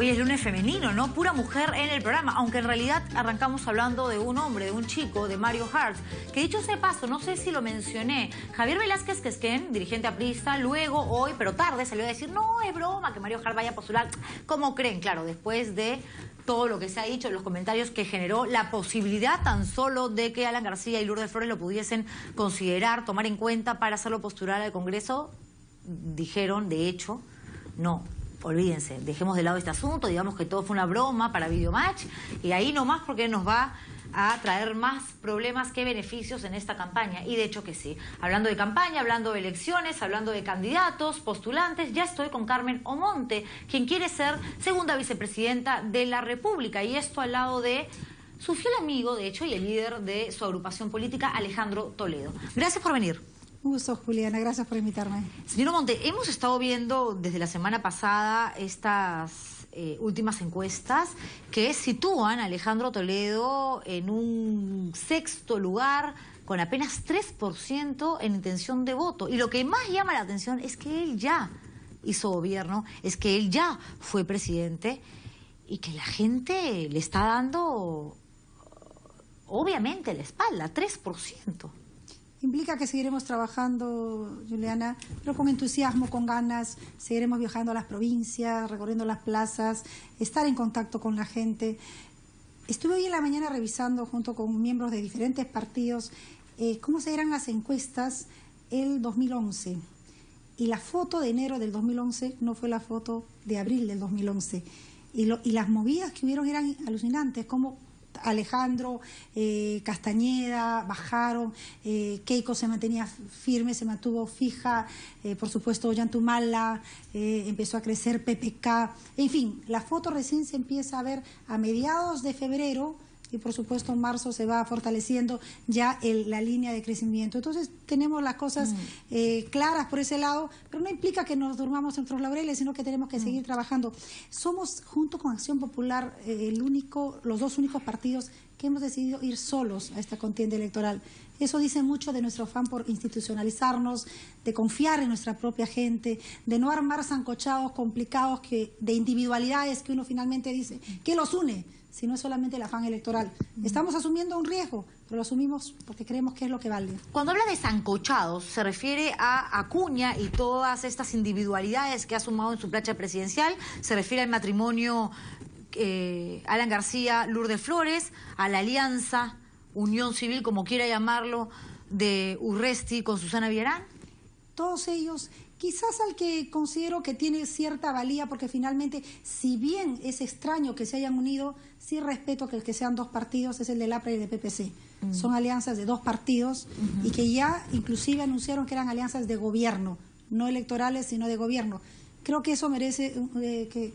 Hoy es lunes femenino, ¿no? Pura mujer en el programa, aunque en realidad arrancamos hablando de un hombre, de un chico, de Mario Hartz, que dicho sea de paso, no sé si lo mencioné, Javier Velázquez Quesquén, dirigente aprista, luego hoy, pero tarde, salió a decir, no, es broma que Mario Hartz vaya a postular. ¿Cómo creen? Claro, después de todo lo que se ha dicho, los comentarios que generó la posibilidad tan solo de que Alan García y Lourdes Flores lo pudiesen considerar, tomar en cuenta para hacerlo postular al Congreso, dijeron, de hecho, no. Olvídense, dejemos de lado este asunto, digamos que todo fue una broma para Videomatch y ahí nomás porque nos va a traer más problemas que beneficios en esta campaña. Y de hecho que sí. Hablando de campaña, hablando de elecciones, hablando de candidatos, postulantes, ya estoy con Carmen Omonte, quien quiere ser segunda vicepresidenta de la República. Y esto al lado de su fiel amigo, de hecho, y el líder de su agrupación política, Alejandro Toledo. Gracias por venir. Un gusto, Juliana. Gracias por invitarme. Señor Omonte, hemos estado viendo desde la semana pasada estas últimas encuestas que sitúan a Alejandro Toledo en un sexto lugar con apenas 3% en intención de voto. Y lo que más llama la atención es que él ya hizo gobierno, es que él ya fue presidente y que la gente le está dando, obviamente, la espalda, 3%. Implica que seguiremos trabajando, Juliana, pero con entusiasmo, con ganas. Seguiremos viajando a las provincias, recorriendo las plazas, estar en contacto con la gente. Estuve hoy en la mañana revisando junto con miembros de diferentes partidos cómo se eran las encuestas el 2011. Y la foto de enero del 2011 no fue la foto de abril del 2011. Y las movidas que hubieron eran alucinantes, como Alejandro, Castañeda bajaron, Keiko se mantenía firme, se mantuvo fija, por supuesto Ollantumala, empezó a crecer PPK, en fin, la foto recién se empieza a ver a mediados de febrero y por supuesto en marzo se va fortaleciendo ya la línea de crecimiento. Entonces tenemos las cosas claras por ese lado, pero no implica que nos durmamos en nuestros laureles, sino que tenemos que seguir trabajando. Somos, junto con Acción Popular, los dos únicos partidos que hemos decidido ir solos a esta contienda electoral. Eso dice mucho de nuestro afán por institucionalizarnos, de confiar en nuestra propia gente, de no armar zancochados complicados de individualidades que uno finalmente dice, ¿qué los une? Si no es solamente el afán electoral. Estamos asumiendo un riesgo, pero lo asumimos porque creemos que es lo que vale. Cuando habla de zancochados, ¿se refiere a Acuña y todas estas individualidades que ha sumado en su plancha presidencial? ¿Se refiere al matrimonio Alan García, Lourdes Flores, a la alianza, unión civil, como quiera llamarlo, de Urresti con Susana Villarán? Todos ellos, quizás al que considero que tiene cierta valía, porque finalmente, si bien es extraño que se hayan unido, sí respeto que sean dos partidos, es el del APRA y el de PPC. Son alianzas de dos partidos y que ya inclusive anunciaron que eran alianzas de gobierno, no electorales, sino de gobierno. Creo que eso merece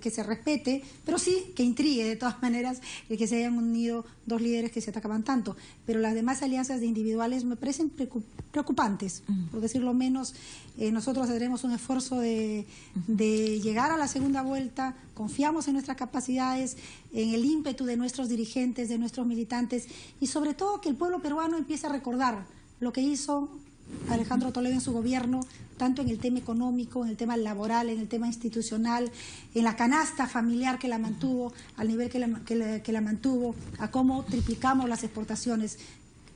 que se respete, pero sí que intrigue de todas maneras el que se hayan unido dos líderes que se atacaban tanto. Pero las demás alianzas de individuales me parecen preocupantes, por decirlo menos. Nosotros haremos un esfuerzo de llegar a la segunda vuelta, confiamos en nuestras capacidades, en el ímpetu de nuestros dirigentes, de nuestros militantes y sobre todo que el pueblo peruano empiece a recordar lo que hizo Alejandro Toledo en su gobierno, tanto en el tema económico, en el tema laboral, en el tema institucional, en la canasta familiar que la mantuvo, al nivel que la mantuvo, a cómo triplicamos las exportaciones.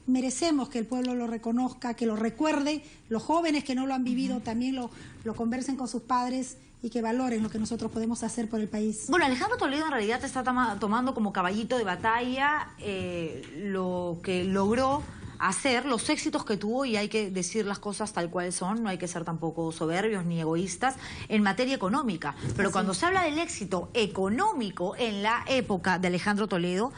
Merecemos que el pueblo lo reconozca, que lo recuerde, los jóvenes que no lo han vivido también lo conversen con sus padres y que valoren lo que nosotros podemos hacer por el país. Bueno, Alejandro Toledo en realidad está tomando como caballito de batalla lo que logró hacer, los éxitos que tuvo, y hay que decir las cosas tal cual son, no hay que ser tampoco soberbios ni egoístas, en materia económica. Pero cuando se habla del éxito económico en la época de Alejandro Toledo,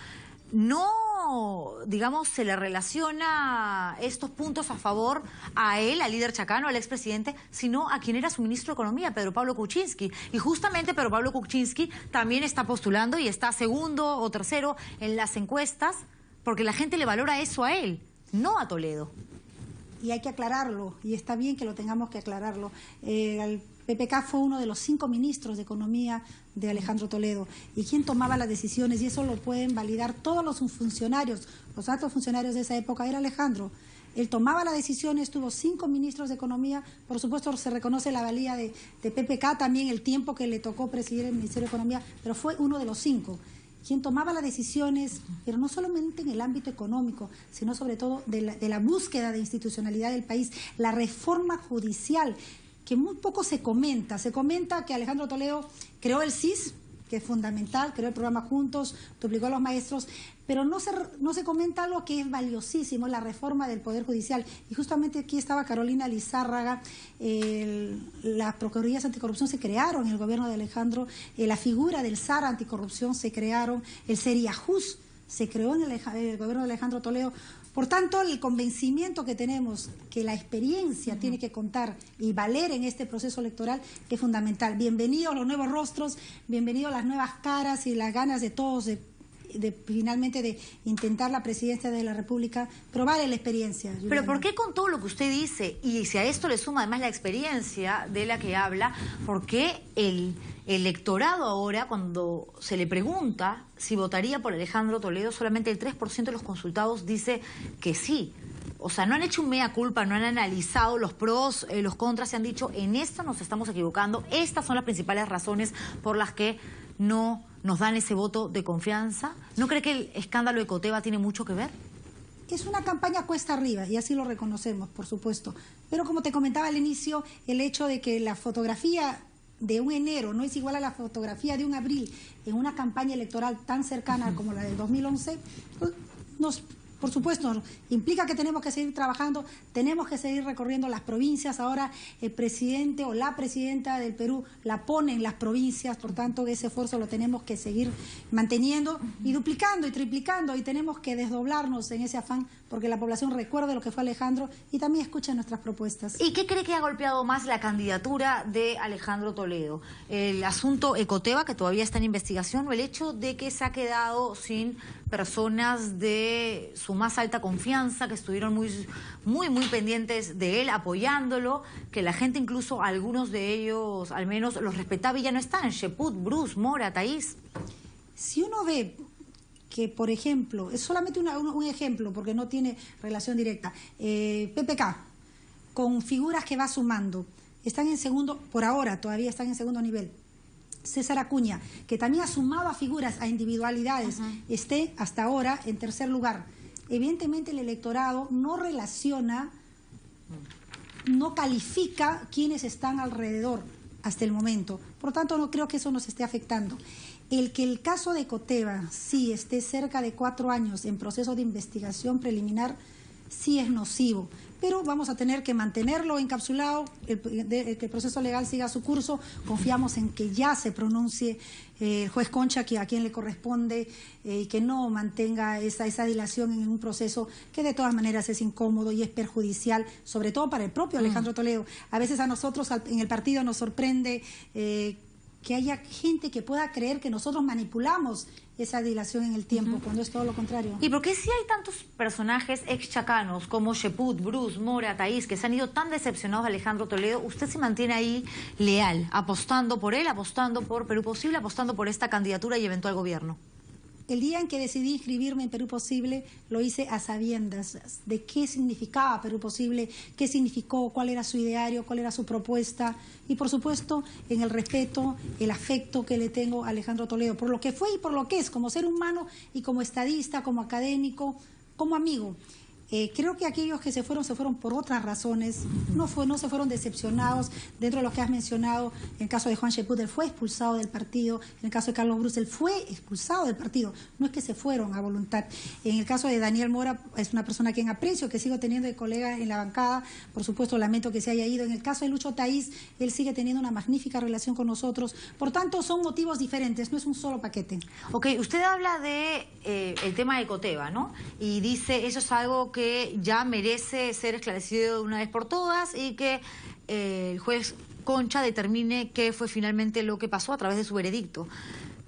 no, digamos, se le relaciona estos puntos a favor a él, al líder chacano, al expresidente, sino a quien era su ministro de Economía, Pedro Pablo Kuczynski. Y justamente Pedro Pablo Kuczynski también está postulando y está segundo o tercero en las encuestas, porque la gente le valora eso a él, no a Toledo. Y hay que aclararlo, y está bien que lo tengamos que aclararlo. El PPK fue uno de los 5 ministros de Economía de Alejandro Toledo, y quien tomaba las decisiones, y eso lo pueden validar todos los funcionarios, los altos funcionarios de esa época, era Alejandro. Él tomaba las decisiones, tuvo 5 ministros de Economía, por supuesto se reconoce la valía de PPK, también el tiempo que le tocó presidir el Ministerio de Economía, pero fue uno de los 5 quien tomaba las decisiones, pero no solamente en el ámbito económico, sino sobre todo de la búsqueda de institucionalidad del país, la reforma judicial, que muy poco se comenta. Se comenta que Alejandro Toledo creó el CIS, que es fundamental, creó el programa Juntos, duplicó a los maestros, pero no se comenta algo que es valiosísimo, la reforma del Poder Judicial. Y justamente aquí estaba Carolina Lizárraga, las Procuradurías Anticorrupción se crearon en el gobierno de Alejandro, la figura del SAR Anticorrupción se crearon, el Seriajus se creó en el gobierno de Alejandro Toledo. Por tanto, el convencimiento que tenemos que la experiencia tiene que contar y valer en este proceso electoral es fundamental. Bienvenidos los nuevos rostros, bienvenidos las nuevas caras y las ganas de todos finalmente de intentar la presidencia de la República, pero vale la experiencia. Juliana. Pero ¿por qué con todo lo que usted dice, y si a esto le suma además la experiencia de la que habla, por qué el electorado ahora, cuando se le pregunta si votaría por Alejandro Toledo, solamente el 3% de los consultados dice que sí? O sea, no han hecho un mea culpa, no han analizado los pros, los contras, se han dicho, en esto nos estamos equivocando, estas son las principales razones por las que no nos dan ese voto de confianza. ¿No cree que el escándalo de Ecoteva tiene mucho que ver? Es una campaña cuesta arriba y así lo reconocemos, por supuesto. Pero como te comentaba al inicio, el hecho de que la fotografía de un enero no es igual a la fotografía de un abril en una campaña electoral tan cercana como la del 2011, pues por supuesto, implica que tenemos que seguir trabajando, tenemos que seguir recorriendo las provincias. Ahora el presidente o la presidenta del Perú la pone en las provincias, por tanto ese esfuerzo lo tenemos que seguir manteniendo y duplicando y triplicando, y tenemos que desdoblarnos en ese afán porque la población recuerde lo que fue Alejandro y también escucha nuestras propuestas. ¿Y qué cree que ha golpeado más la candidatura de Alejandro Toledo? ¿El asunto Ecoteva, que todavía está en investigación, o el hecho de que se ha quedado sin personas de su más alta confianza, que estuvieron muy pendientes de él, apoyándolo, que la gente, incluso algunos de ellos al menos los respetaba y ya no están? Cheput, Bruce, Mora, Thaís. Si uno ve que, por ejemplo, es solamente un ejemplo porque no tiene relación directa, PPK, con figuras que va sumando, están en segundo, por ahora todavía están en segundo nivel. César Acuña, que también ha sumado a figuras, a individualidades, esté hasta ahora en tercer lugar. Evidentemente el electorado no relaciona, no califica quiénes están alrededor hasta el momento. Por lo tanto, no creo que eso nos esté afectando. El caso de Ecoteva sí esté cerca de 4 años en proceso de investigación preliminar, sí es nocivo, pero vamos a tener que mantenerlo encapsulado, que el proceso legal siga su curso. Confiamos en que ya se pronuncie el juez Concha, a quien le corresponde, y que no mantenga esa dilación en un proceso que de todas maneras es incómodo y es perjudicial, sobre todo para el propio Alejandro Toledo. A veces a nosotros en el partido nos sorprende que haya gente que pueda creer que nosotros manipulamos esa dilación en el tiempo, cuando es todo lo contrario. ¿Y por qué si hay tantos personajes exchacanos como Cheput, Bruce, Mora, Thaís, que se han ido tan decepcionados de Alejandro Toledo, usted se mantiene ahí leal, apostando por él, apostando por Perú Posible, apostando por esta candidatura y eventual gobierno? El día en que decidí inscribirme en Perú Posible, lo hice a sabiendas de qué significaba Perú Posible, qué significó, cuál era su ideario, cuál era su propuesta, y por supuesto en el respeto, el afecto que le tengo a Alejandro Toledo, por lo que fue y por lo que es, como ser humano y como estadista, como académico, como amigo. Creo que aquellos que se fueron por otras razones, no se fueron decepcionados. Dentro de lo que has mencionado, en el caso de Juan Cheput, él fue expulsado del partido. En el caso de Carlos Bruce, él fue expulsado del partido. No es que se fueron a voluntad. En el caso de Daniel Mora, es una persona a quien aprecio, que sigo teniendo de colega en la bancada. Por supuesto, lamento que se haya ido. En el caso de Lucho Thaís, él sigue teniendo una magnífica relación con nosotros. Por tanto, son motivos diferentes, no es un solo paquete. Ok, usted habla de el tema de Ecoteva, ¿no? Y dice, eso es algo que ya merece ser esclarecido de una vez por todas y que el juez Concha determine qué fue finalmente lo que pasó a través de su veredicto.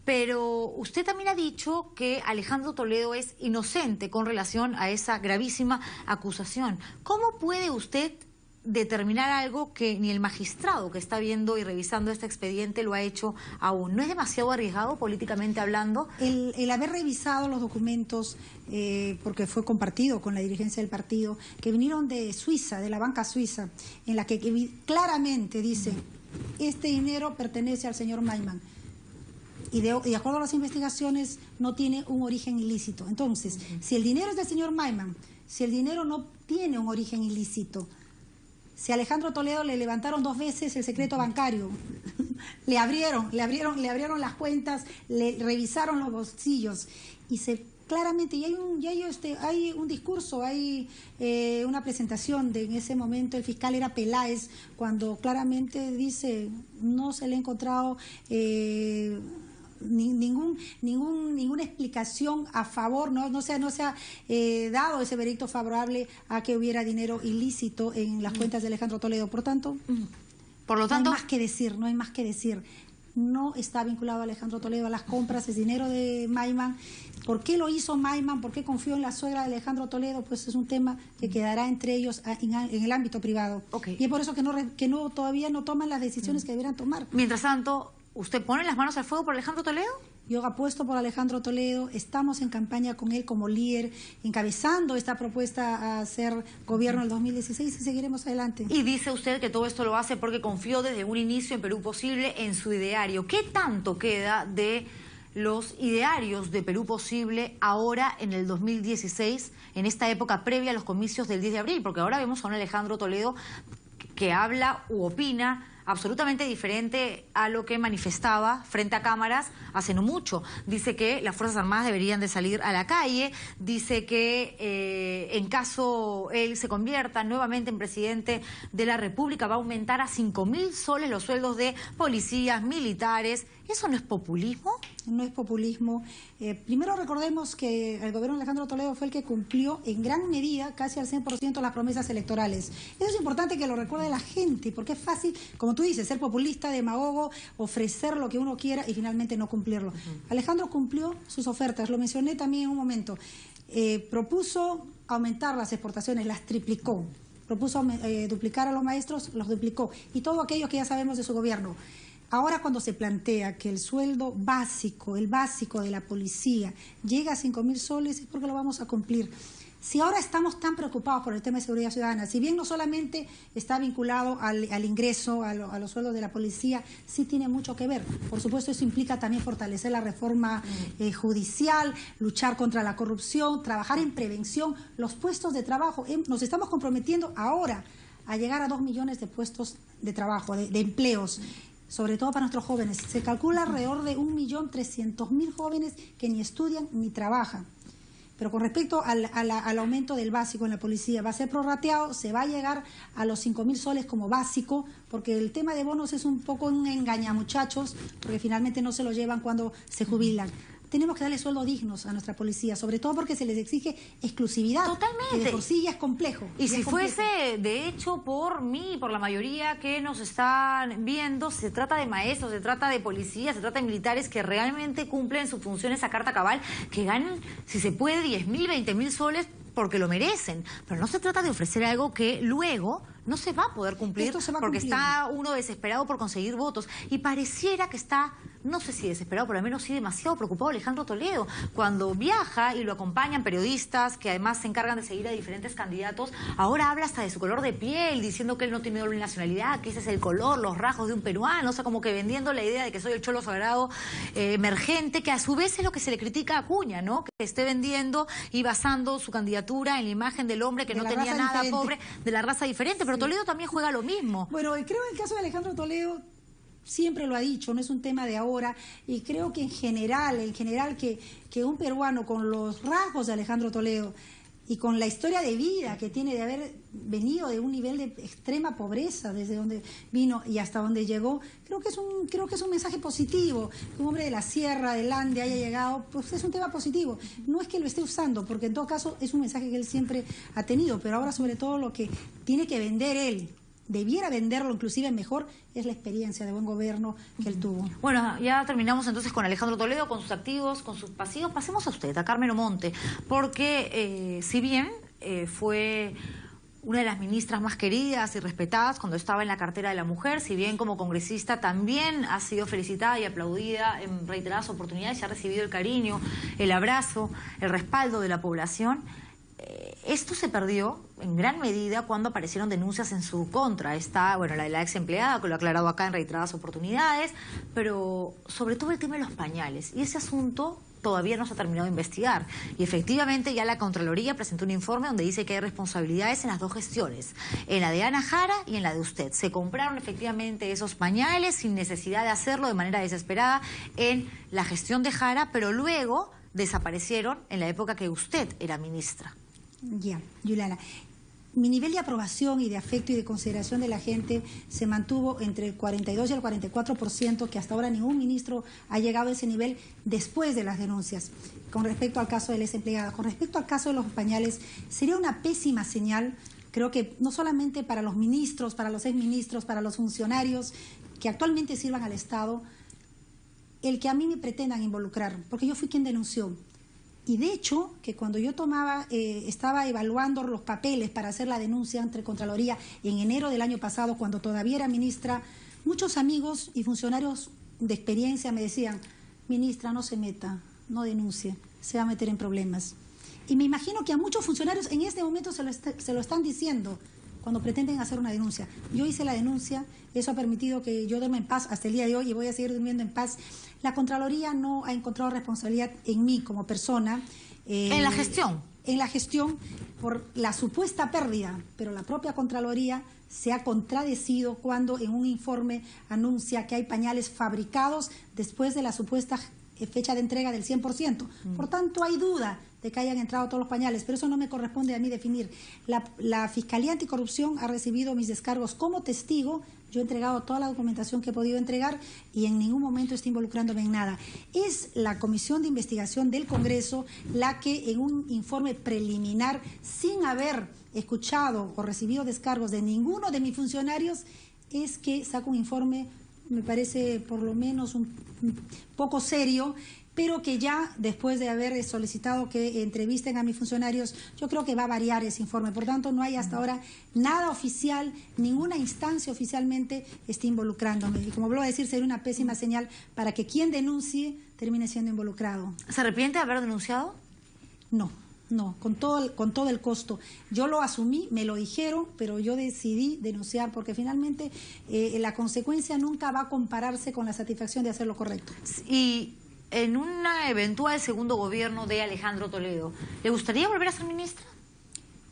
Pero usted también ha dicho que Alejandro Toledo es inocente con relación a esa gravísima acusación. ¿Cómo puede usted determinar algo que ni el magistrado que está viendo y revisando este expediente lo ha hecho aún. ¿No es demasiado arriesgado políticamente hablando? El haber revisado los documentos, porque fue compartido con la dirigencia del partido, que vinieron de Suiza, de la banca suiza, en la que claramente dice, este dinero pertenece al señor Maiman. Y de acuerdo a las investigaciones no tiene un origen ilícito. Entonces, si el dinero es del señor Maiman, si el dinero no tiene un origen ilícito, si a Alejandro Toledo le levantaron 2 veces el secreto bancario, le abrieron las cuentas, le revisaron los bolsillos y claramente, y hay un discurso, hay una presentación en ese momento, el fiscal era Peláez, cuando claramente dice, no se le ha encontrado ninguna explicación a favor, no se ha dado ese veredicto favorable a que hubiera dinero ilícito en las cuentas de Alejandro Toledo. Por lo tanto, no hay más que decir. No está vinculado a Alejandro Toledo a las compras, es dinero de Maiman. ¿Por qué lo hizo Maiman? ¿Por qué confió en la suegra de Alejandro Toledo? Pues es un tema que quedará entre ellos en el ámbito privado. Okay. Y es por eso que todavía no toman las decisiones que debieran tomar. Mientras tanto, ¿usted pone las manos al fuego por Alejandro Toledo? Yo apuesto por Alejandro Toledo, estamos en campaña con él como líder, encabezando esta propuesta a ser gobierno en el 2016 y seguiremos adelante. Y dice usted que todo esto lo hace porque confió desde un inicio en Perú Posible en su ideario. ¿Qué tanto queda de los idearios de Perú Posible ahora en el 2016, en esta época previa a los comicios del 10 de abril? Porque ahora vemos a un Alejandro Toledo que habla u opina absolutamente diferente a lo que manifestaba frente a cámaras hace no mucho. Dice que las Fuerzas Armadas deberían de salir a la calle, dice que en caso él se convierta nuevamente en presidente de la República va a aumentar a 5.000 soles los sueldos de policías, militares. ¿Eso no es populismo? No es populismo. Primero recordemos que el gobierno de Alejandro Toledo fue el que cumplió en gran medida, casi al 100%, las promesas electorales. Eso es importante que lo recuerde la gente, porque es fácil, como tú dices, ser populista, demagogo, ofrecer lo que uno quiera y finalmente no cumplirlo. Alejandro cumplió sus ofertas, lo mencioné también en un momento. Propuso aumentar las exportaciones, las triplicó. Propuso duplicar a los maestros, los duplicó. Y todo aquello que ya sabemos de su gobierno. Ahora cuando se plantea que el sueldo básico, el básico de la policía, llega a 5.000 soles, es porque lo vamos a cumplir. Si ahora estamos tan preocupados por el tema de seguridad ciudadana, si bien no solamente está vinculado al ingreso, a los sueldos de la policía, sí tiene mucho que ver. Por supuesto, eso implica también fortalecer la reforma judicial, luchar contra la corrupción, trabajar en prevención, los puestos de trabajo. Nos estamos comprometiendo ahora a llegar a 2 millones de puestos de trabajo, de empleos, sobre todo para nuestros jóvenes. Se calcula alrededor de 1.300.000 jóvenes que ni estudian ni trabajan. Pero con respecto al aumento del básico en la policía, va a ser prorrateado, se va a llegar a los 5.000 soles como básico, porque el tema de bonos es un poco un engañamuchachos, porque finalmente no se lo llevan cuando se jubilan. Tenemos que darle sueldos dignos a nuestra policía, sobre todo porque se les exige exclusividad. Totalmente. Que de por sí ya es complejo. Y si fuese, de hecho, por mí, por la mayoría que nos están viendo, se trata de maestros, se trata de policías, se trata de militares que realmente cumplen sus funciones a carta cabal, que ganan, si se puede, 10.000, 20.000 soles porque lo merecen. Pero no se trata de ofrecer algo que luego no se va a poder cumplir porque está uno desesperado por conseguir votos. Y pareciera que está, no sé si desesperado, pero al menos sí demasiado preocupado Alejandro Toledo. Cuando viaja y lo acompañan periodistas que además se encargan de seguir a diferentes candidatos, ahora habla hasta de su color de piel, diciendo que él no tiene doble nacionalidad, que ese es el color, los rasgos de un peruano, o sea, como que vendiendo la idea de que soy el cholo sagrado emergente, que a su vez es lo que se le critica a Acuña, ¿no? Que esté vendiendo y basando su candidatura en la imagen del hombre que no tenía nada pobre, de la raza diferente, pero Toledo también juega lo mismo. Bueno, creo en el caso de Alejandro Toledo, siempre lo ha dicho, no es un tema de ahora, y creo que en general que un peruano con los rasgos de Alejandro Toledo y con la historia de vida que tiene de haber venido de un nivel de extrema pobreza desde donde vino y hasta donde llegó, creo que es un mensaje positivo. Que un hombre de la sierra, del Ande haya llegado, pues es un tema positivo. No es que lo esté usando, porque en todo caso es un mensaje que él siempre ha tenido, pero ahora sobre todo lo que tiene que vender él, debiera venderlo inclusive mejor, es la experiencia de buen gobierno que él tuvo. Bueno, ya terminamos entonces con Alejandro Toledo, con sus activos, con sus pasivos. Pasemos a usted, a Carmen Omonte, porque si bien fue una de las ministras más queridas y respetadas cuando estaba en la cartera de la mujer, si bien como congresista también ha sido felicitada y aplaudida en reiteradas oportunidades y ha recibido el cariño, el abrazo, el respaldo de la población. Esto se perdió en gran medida cuando aparecieron denuncias en su contra. Está, bueno, la de la ex empleada, que lo ha aclarado acá en reiteradas oportunidades, pero sobre todo el tema de los pañales. Y ese asunto todavía no se ha terminado de investigar. Y efectivamente ya la Contraloría presentó un informe donde dice que hay responsabilidades en las dos gestiones, en la de Ana Jara y en la de usted. Se compraron efectivamente esos pañales sin necesidad de hacerlo de manera desesperada en la gestión de Jara, pero luego desaparecieron en la época que usted era ministra. Ya, Juliana, mi nivel de aprobación y de afecto y de consideración de la gente se mantuvo entre el 42 y el 44%, que hasta ahora ningún ministro ha llegado a ese nivel después de las denuncias, con respecto al caso de la ex empleada. Con respecto al caso de los pañales, sería una pésima señal, creo que no solamente para los ministros, para los exministros, para los funcionarios que actualmente sirvan al Estado, el que a mí me pretendan involucrar, porque yo fui quien denunció. Y de hecho, que cuando yo estaba evaluando los papeles para hacer la denuncia ante Contraloría en enero del año pasado, cuando todavía era ministra, muchos amigos y funcionarios de experiencia me decían: ministra, no se meta, no denuncie, se va a meter en problemas. Y me imagino que a muchos funcionarios en este momento se lo están diciendo cuando pretenden hacer una denuncia. Yo hice la denuncia, eso ha permitido que yo duerma en paz hasta el día de hoy y voy a seguir durmiendo en paz. La Contraloría no ha encontrado responsabilidad en mí como persona. ¿En la gestión? En la gestión por la supuesta pérdida, pero la propia Contraloría se ha contradecido cuando en un informe anuncia que hay pañales fabricados después de la supuesta fecha de entrega del 100%. Por tanto, hay duda de que hayan entrado todos los pañales, pero eso no me corresponde a mí definir. La Fiscalía Anticorrupción ha recibido mis descargos como testigo. Yo he entregado toda la documentación que he podido entregar y en ningún momento estoy involucrándome en nada. Es la Comisión de Investigación del Congreso la que en un informe preliminar, sin haber escuchado o recibido descargos de ninguno de mis funcionarios, es que saca un informe, me parece por lo menos un poco serio, pero que ya después de haber solicitado que entrevisten a mis funcionarios, yo creo que va a variar ese informe. Por tanto, no hay hasta ahora nada oficial, ninguna instancia oficialmente esté involucrándome. Y como vuelvo a decir, sería una pésima señal para que quien denuncie termine siendo involucrado. ¿Se arrepiente de haber denunciado? No. No, con todo el costo. Yo lo asumí, me lo dijeron, pero yo decidí denunciar porque finalmente la consecuencia nunca va a compararse con la satisfacción de hacer lo correcto. Y en un eventual segundo gobierno de Alejandro Toledo, ¿le gustaría volver a ser ministra?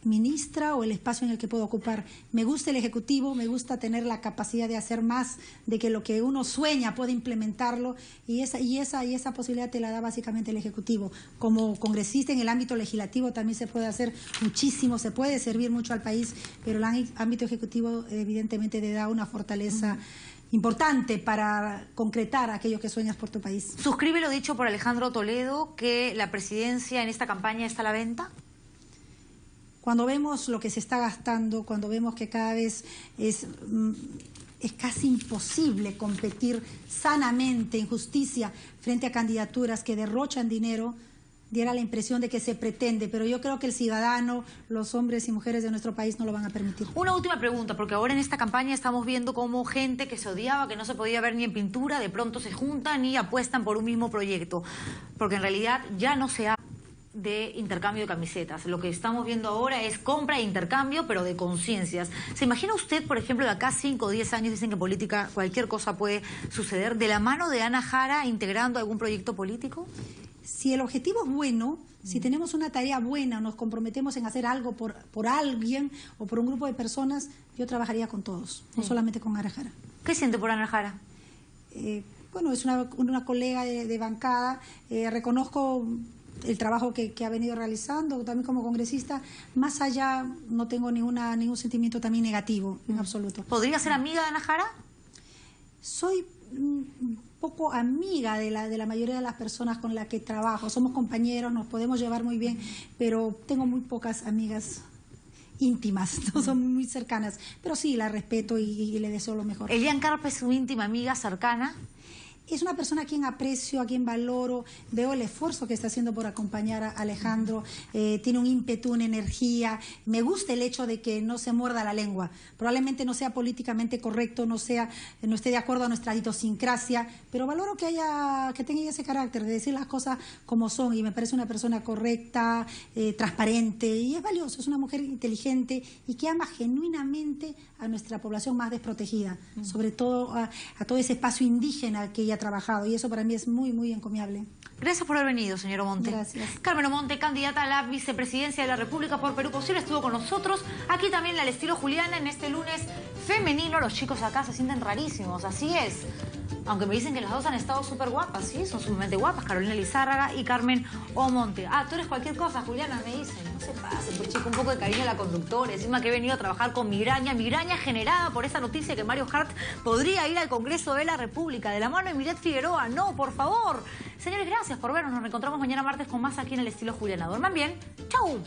Ministra o el espacio en el que puedo ocupar. Me gusta el Ejecutivo, me gusta tener la capacidad de hacer más, de que lo que uno sueña puede implementarlo y esa posibilidad te la da básicamente el Ejecutivo. Como congresista en el ámbito legislativo también se puede hacer muchísimo, se puede servir mucho al país, pero el ámbito ejecutivo evidentemente te da una fortaleza importante para concretar aquello que sueñas por tu país. ¿Suscribe lo dicho por Alejandro Toledo que la presidencia en esta campaña está a la venta? Cuando vemos lo que se está gastando, cuando vemos que cada vez es casi imposible competir sanamente en justicia frente a candidaturas que derrochan dinero, diera la impresión de que se pretende, pero yo creo que el ciudadano, los hombres y mujeres de nuestro país no lo van a permitir. Una última pregunta, porque ahora en esta campaña estamos viendo cómo gente que se odiaba, que no se podía ver ni en pintura, de pronto se juntan y apuestan por un mismo proyecto, porque en realidad ya no se ha de intercambio de camisetas. Lo que estamos viendo ahora es compra e intercambio, pero de conciencias. ¿Se imagina usted, por ejemplo, de acá 5 o 10 años, dicen que en política cualquier cosa puede suceder, de la mano de Ana Jara integrando algún proyecto político? Si el objetivo es bueno, si tenemos una tarea buena, nos comprometemos en hacer algo por alguien o por un grupo de personas, yo trabajaría con todos, no solamente con Ana Jara. ¿Qué siente por Ana Jara? Bueno, es una colega de bancada, reconozco el trabajo que ha venido realizando, también como congresista. Más allá no tengo ningún sentimiento también negativo, en absoluto. ¿Podría ser amiga de Ana Jara? Soy un poco amiga de la mayoría de las personas con las que trabajo. Somos compañeros, nos podemos llevar muy bien, pero tengo muy pocas amigas íntimas, no son muy cercanas. Pero sí, la respeto y le deseo lo mejor. ¿Elian Carpe es su íntima amiga cercana? Es una persona a quien aprecio, a quien valoro, veo el esfuerzo que está haciendo por acompañar a Alejandro, tiene un ímpetu, una energía, me gusta el hecho de que no se muerda la lengua, probablemente no sea políticamente correcto, no esté de acuerdo a nuestra idiosincrasia, pero valoro que tenga ese carácter de decir las cosas como son y me parece una persona correcta, transparente y es valioso, es una mujer inteligente y que ama genuinamente a nuestra población más desprotegida, sobre todo a todo ese espacio indígena que ella ha trabajado y eso para mí es muy, muy encomiable. Gracias por haber venido, señor Omonte. Gracias. Carmen Omonte, candidata a la vicepresidencia de la República por Perú Posible, estuvo con nosotros. Aquí también al estilo Juliana, en este lunes femenino. Los chicos acá se sienten rarísimos, así es. Aunque me dicen que las dos han estado súper guapas, sí, son sumamente guapas, Carolina Lizárraga y Carmen Omonte. Ah, tú eres cualquier cosa, Juliana, me dicen. No se pase, pues chico, un poco de cariño a la conductora. Encima que he venido a trabajar con migraña generada por esa noticia que Mario Hart podría ir al Congreso de la República, de la mano de Miret Figueroa. No, por favor. Señores, gracias por vernos. Nos reencontramos mañana martes con más aquí en el estilo Juliana. Duerman bien. ¡Chau!